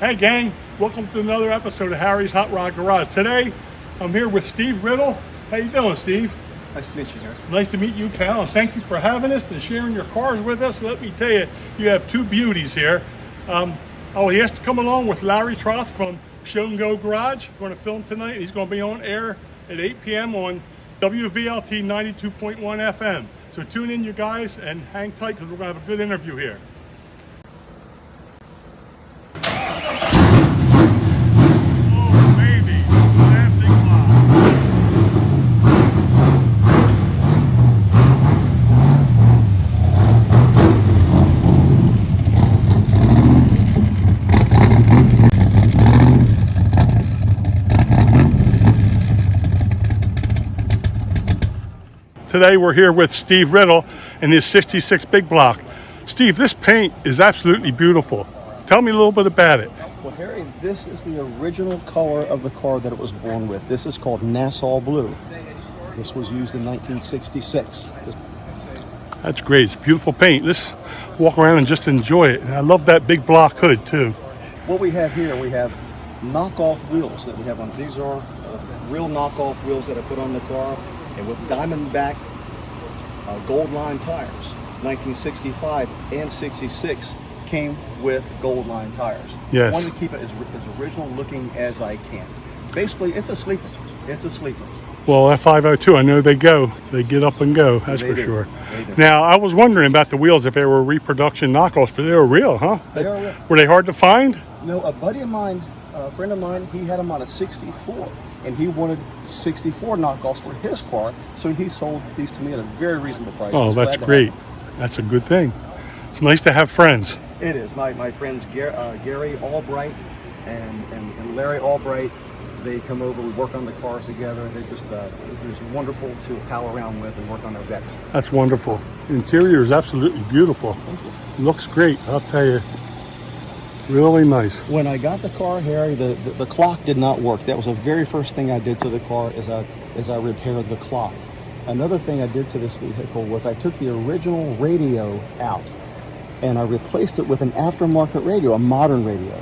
Hey gang, welcome to another episode of Harry's Hot Rod Garage. Today, I'm here with Steve Riddle. How you doing, Steve? Nice to meet you, Harry. Nice to meet you, pal, and thank you for having us and sharing your cars with us. Let me tell you, you have two beauties here. He has to come along with Larry Troth from Show and Go Garage. We're going to film tonight. He's going to be on air at 8 p.m. on WVLT 92.1 FM. So tune in, you guys, and hang tight because we're going to have a good interview here. Today we're here with Steve Riddle and his 66 Big Block. Steve, this paint is absolutely beautiful. Tell me a little bit about it. Well, Harry, this is the original color of the car that it was born with. This is called Nassau Blue. This was used in 1966. That's great. It's beautiful paint. Let's walk around and just enjoy it. And I love that big block hood too. What we have here, we have knockoff wheels that we have on. These are real knockoff wheels that I put on the car. And with Diamondback gold line tires, 1965 and 66 came with gold line tires. Yes. I wanted to keep it as original looking as I can. Basically, it's a sleeper. It's a sleeper. Well, that 502, I know they get up and go, that's for sure. Now, I was wondering about the wheels, if they were reproduction knockoffs, but they were real, huh? They are real. Were they hard to find? No, a buddy of mine, a friend of mine, he had them on a 64. And he wanted 64 knockoffs for his car, so he sold these to me at a very reasonable price. Oh, that's great. That's a good thing. It's nice to have friends. It is. My friends Gary Albright and Larry Albright, they come over, we work on the cars together. They're just wonderful to pal around with and work on their vets. That's wonderful. The interior is absolutely beautiful. Looks great, I'll tell you. Really nice. When I got the car, Harry, the clock did not work. That was the very first thing I did to the car is I repaired the clock. Another thing I did to this vehicle was I took the original radio out and I replaced it with an aftermarket radio, a modern radio.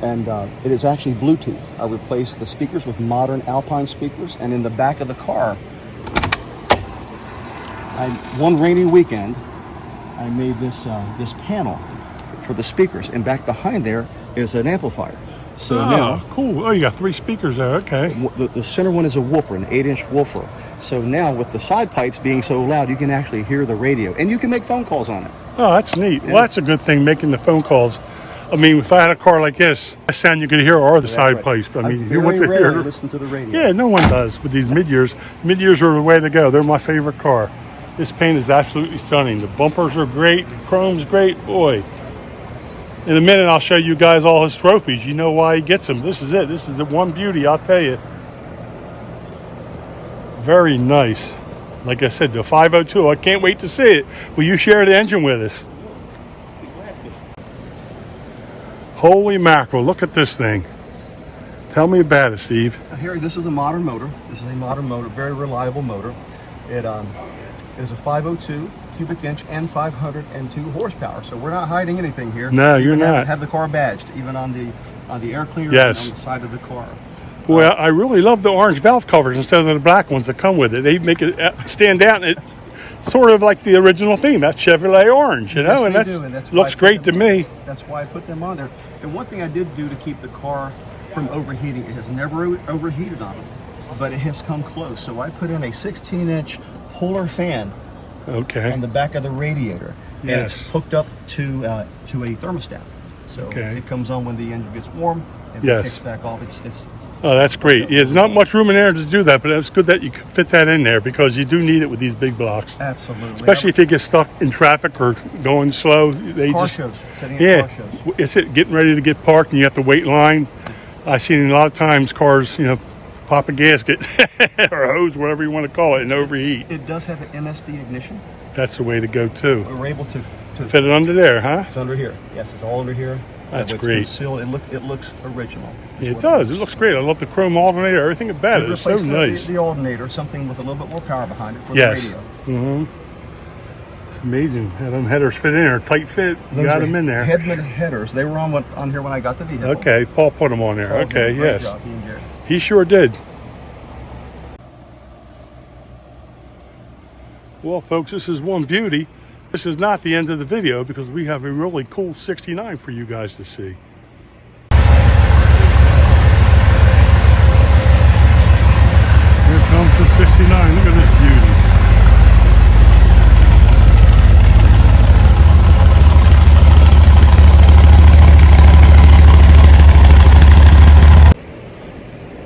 And it is actually Bluetooth. I replaced the speakers with modern Alpine speakers, and in the back of the car, one rainy weekend, I made this panel for the speakers, and back behind there is an amplifier. So now, cool. Oh, you got 3 speakers there. Okay. The center one is a woofer, an 8-inch woofer. So now, with the side pipes being so loud, you can actually hear the radio, and you can make phone calls on it. Oh, that's neat. Well, that's a good thing, making the phone calls. I mean, if I had a car like this, the sound you could hear are the side pipes. But I mean, who wants to hear? Listen to the radio. Yeah, no one does with these mid-years. Mid-years are the way to go. They're my favorite car. This paint is absolutely stunning. The bumpers are great. The chrome's great. Boy. In a minute, I'll show you guys all his trophies. You know why he gets them. This is it. This is the one beauty, I'll tell you. Very nice. Like I said, the 502, I can't wait to see it. Will you share the engine with us? Holy mackerel, look at this thing. Tell me about it, Steve. Harry, this is a modern motor. This is a modern motor, very reliable motor. It is a 502 cubic inch and 502 horsepower. So we're not hiding anything here. No, you're not. Have the car badged, even on the air cleaner yes. and on the side of the car. Boy, I really love the orange valve covers instead of the black ones that come with it. They make it stand out, and it's sort of like the original theme. That's Chevrolet orange, you know, yes, and that's looks great to me. That's why I put them on there. And one thing I did do to keep the car from overheating, it has never overheated on it, but it has come close. So I put in a 16-inch polar fan on the back of the radiator, and it's hooked up to a thermostat. So it comes on when the engine gets warm, and it kicks back off. Oh, that's great. Yeah, there's not much room in there to do that, but it's good that you can fit that in there because you do need it with these big blocks. Absolutely. Especially if you get stuck in traffic or going slow. Car shows. It's getting ready to get parked and you have to wait in line. I've seen a lot of times cars, you know, pop a gasket or a hose, whatever you want to call it, and overheat. It does have an MSD ignition. That's the way to go too. We're able to fit it under there, huh? It's under here. Yes, it's all under here. That's great. Concealed. It looks original. It does. It looks great. I love the chrome alternator. Everything about it. It's so nice. The alternator, something with a little bit more power behind it for the radio. Mm-hmm. Amazing. How them headers fit in there, tight fit. You got them in there. Headman headers. They were on here when I got the vehicle. Okay, Paul put them on there. Paul Okay, did a great yes. job, he and Gary. He sure did. Well, folks, this is one beauty. This is not the end of the video because we have a really cool 69 for you guys to see. Here comes the 69. Look at this beauty.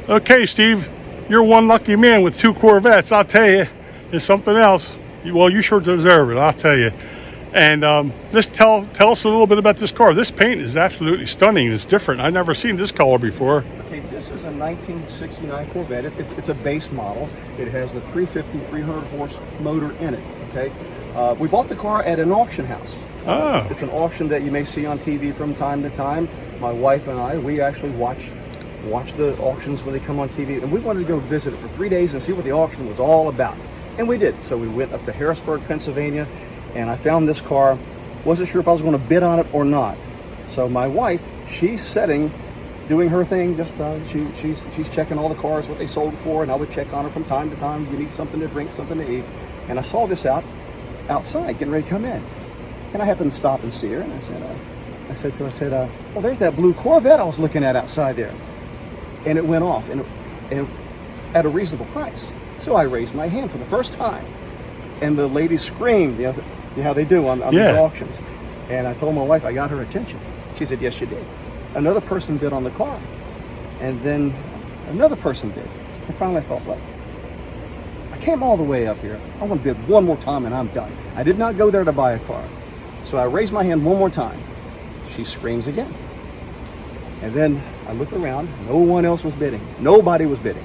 Okay, Steve, you're one lucky man with 2 Corvettes. I'll tell you, it's something else. Well, you sure deserve it, I'll tell you. And let's tell us a little bit about this car. This paint is absolutely stunning. It's different. I've never seen this color before. Okay, this is a 1969 Corvette. It's a base model. It has the 350, 300 horse motor in it. Okay, we bought the car at an auction house. Oh. It's an auction that you may see on TV from time to time. My wife and I, we actually watch the auctions when they come on TV, and we wanted to go visit it for 3 days and see what the auction was all about. And we did. So we went up to Harrisburg, Pennsylvania, and I found this car. Wasn't sure if I was going to bid on it or not. So my wife, she's doing her thing. Just she's checking all the cars, what they sold for, and I would check on her from time to time. You need something to drink, something to eat. And I saw this outside, getting ready to come in. And I happened to stop and see her, and I said to her, well, there's that blue Corvette I was looking at outside there. And it went off, and at a reasonable price. So I raised my hand for the first time, and the lady screamed, you know how they do on these auctions. And I told my wife I got her attention. She said, yes, you did. Another person bid on the car, and then another person bid. And finally I thought, well, I came all the way up here. I want to bid one more time, and I'm done. I did not go there to buy a car. So I raised my hand one more time. She screams again. And then I look around, no one else was bidding. Nobody was bidding.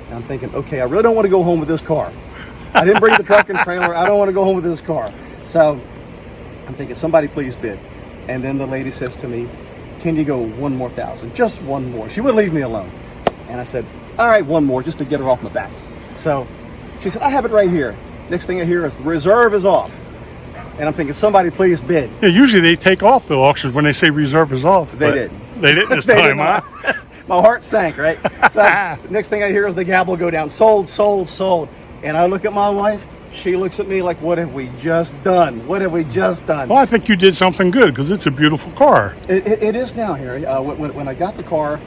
And I'm thinking, okay, I really don't want to go home with this car. I didn't bring the truck and trailer. I don't want to go home with this car. So I'm thinking, somebody please bid. And then the lady says to me, can you go one more thousand? Just one more. She wouldn't leave me alone. And I said, all right, one more, just to get her off my back. So she said, I have it right here. Next thing I hear is the reserve is off. And I'm thinking, somebody please bid. Yeah, usually they take off the auctions when they say reserve is off. They did. They didn't this time, huh? My heart sank, right? So next thing I hear is the gavel go down. Sold, sold, sold. And I look at my wife. She looks at me like, what have we just done? What have we just done? Well, I think you did something good because it's a beautiful car. It is now, Harry. When I got the car,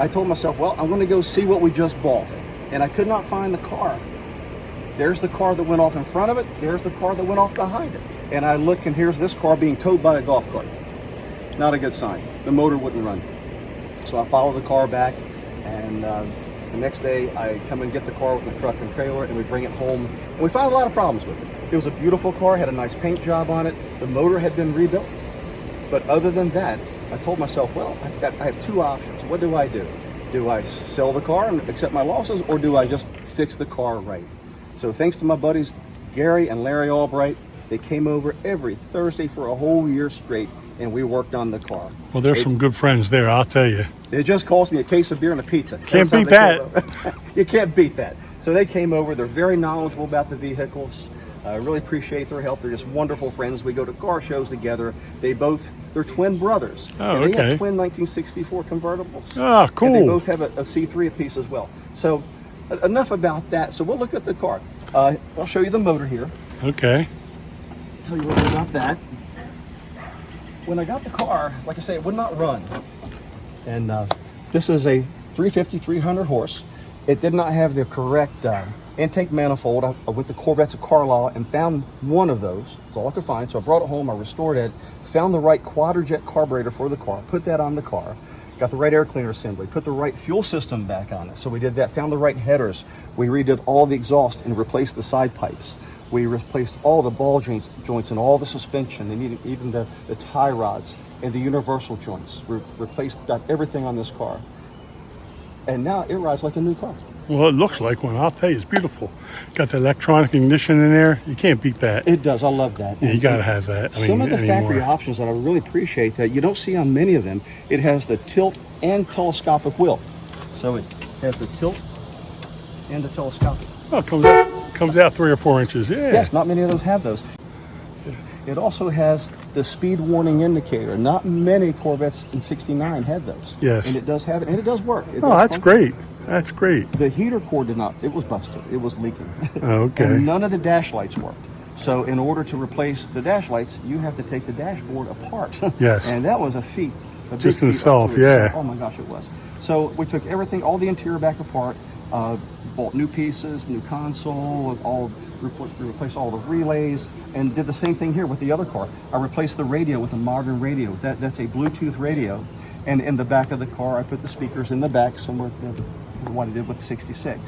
I told myself, well, I'm going to go see what we just bought. And I could not find the car. There's the car that went off in front of it. There's the car that went off behind it. And I look, and here's this car being towed by a golf cart. Not a good sign. The motor wouldn't run. So I follow the car back, and the next day I come and get the car with my truck and trailer, and we bring it home. And we found a lot of problems with it. It was a beautiful car, had a nice paint job on it. The motor had been rebuilt. But other than that, I told myself, well, I have 2 options. What do I do? Do I sell the car and accept my losses, or do I just fix the car right? So thanks to my buddies, Gary and Larry Albright, they came over every Thursday for a whole year straight, and we worked on the car. Well, there's some good friends there, I'll tell you. It just cost me a case of beer and a pizza. Can't beat that. You can't beat that. So they came over. They're very knowledgeable about the vehicles. I really appreciate their help. They're just wonderful friends. We go to car shows together. They're twin brothers. Oh, and they okay. have twin 1964 convertibles. Oh, cool. And they both have a C3 apiece as well. So enough about that. So we'll look at the car. I'll show you the motor here. Okay. Tell you a little about that. When I got the car, like I say, it would not run. And this is a 350, 300 horse. It did not have the correct intake manifold. I went to Corvettes of Carlisle and found one of those. That's all I could find. So I brought it home, I restored it, found the right quadrajet carburetor for the car, put that on the car, got the right air cleaner assembly, put the right fuel system back on it. So we did that, found the right headers. We redid all the exhaust and replaced the side pipes. We replaced all the ball joints and all the suspension, and even the tie rods and the universal joints. We got everything on this car. And now it rides like a new car. Well, it looks like one. I'll tell you, it's beautiful. Got the electronic ignition in there. You can't beat that. It does. I love that. Yeah, you got to have that. Some of the factory options that I really appreciate that you don't see on many of them, it has the tilt and telescopic wheel. So it has the tilt and the telescopic. Oh, it comes out 3 or 4 inches. Yeah. Yes, not many of those have those. It also has the speed warning indicator. Not many Corvettes in '69 had those. Yes. And it does have it, and it does work. It Oh, does that's function. great. That's great. The heater core did not. It was busted. It was leaking. Okay. And none of the dash lights worked. So in order to replace the dash lights, you have to take the dashboard apart. Yes. And that was a feat. A Just big in feat itself, unto itself. yeah. Oh my gosh, it was. So we took everything, all the interior back apart, bought new pieces, new console, replaced all the relays, and did the same thing here with the other car. I replaced the radio with a modern radio. That's a Bluetooth radio. And in the back of the car, I put the speakers in the back, similar to what I did with 66.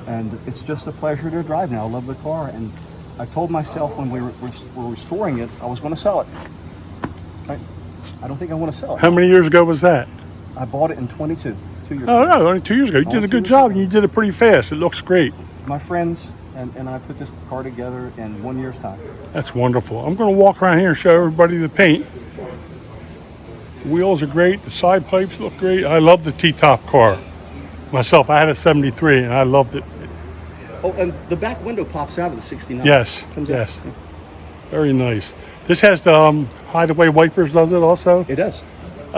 And it's just a pleasure to drive now. I love the car. And I told myself when we were restoring it, I was going to sell it. I don't think I want to sell it. How many years ago was that? I bought it in 2 years Oh, ago. no, only 2 years ago. You did a good job, and you did it pretty fast. It looks great. My friends and I put this car together in 1 year's time. That's wonderful. I'm going to walk around here and show everybody the paint. The wheels are great. The side pipes look great. I love the T-top car. Myself, I had a 73, and I loved it. Oh, and the back window pops out of the 69. Yes, Comes out. yes. Very nice. This has the hideaway wipers, does it also? It does,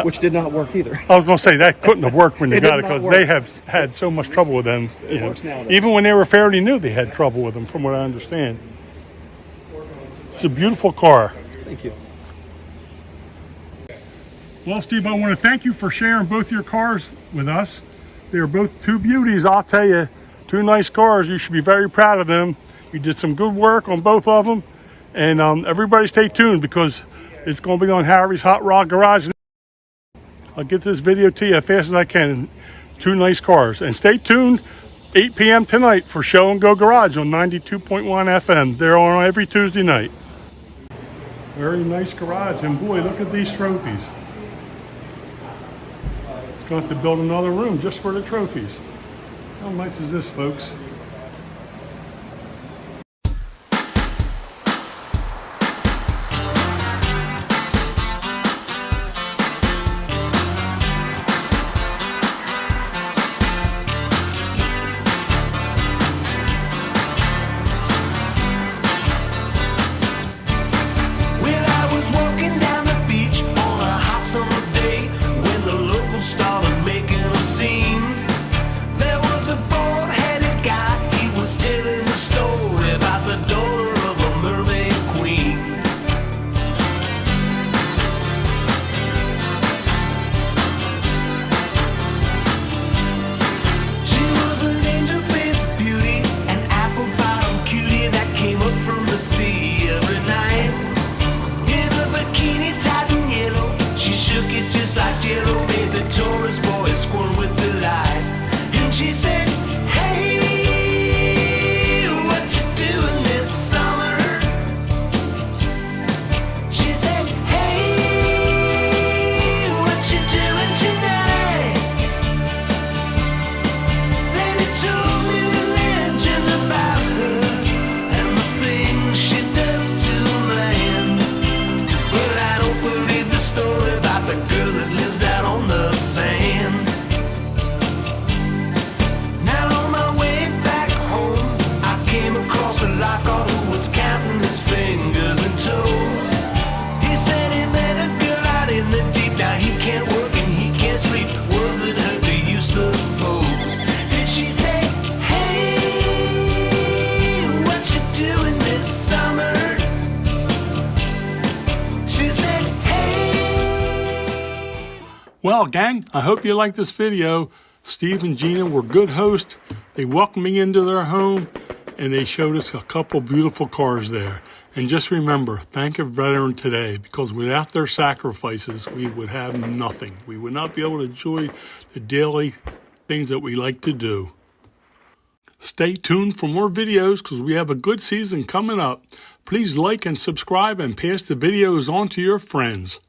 which did not work either. I was going to say that couldn't have worked when you It got did it not because work. they have had so much trouble with them. It works now, though. Even when they were fairly new, they had trouble with them, from what I understand. It's a beautiful car. Thank you. Well, Steve, I want to thank you for sharing both your cars with us. They are both two beauties, I'll tell you. Two nice cars. You should be very proud of them. You did some good work on both of them. And everybody stay tuned because it's going to be on Harry's Hot Rod Garage. I'll get this video to you as fast as I can. Two nice cars. And stay tuned 8 p.m. tonight for Show and Go Garage on 92.1 FM. They're on every Tuesday night. Very nice garage. And boy, look at these trophies. It's going to have to build another room just for the trophies. How nice is this, folks? She said, hey, what you doing this summer? She said, hey, what you doing tonight? Then he told me the legend about her and the things she does to a man. But I don't believe the story about the girl that lives out on the sand. Lifeguard who was counting his fingers and toes. He said he met a girl out in the deep. Now he can't work and he can't sleep. Was it her, do you suppose? Did she say, hey, what you doing this summer? She said, hey. Well, gang, I hope you liked this video. Steve and Gina were good hosts. They welcomed me into their home. And they showed us a couple beautiful cars there. And just remember, thank a veteran today, because without their sacrifices, we would have nothing. We would not be able to enjoy the daily things that we like to do. Stay tuned for more videos because we have a good season coming up. Please like and subscribe and pass the videos on to your friends.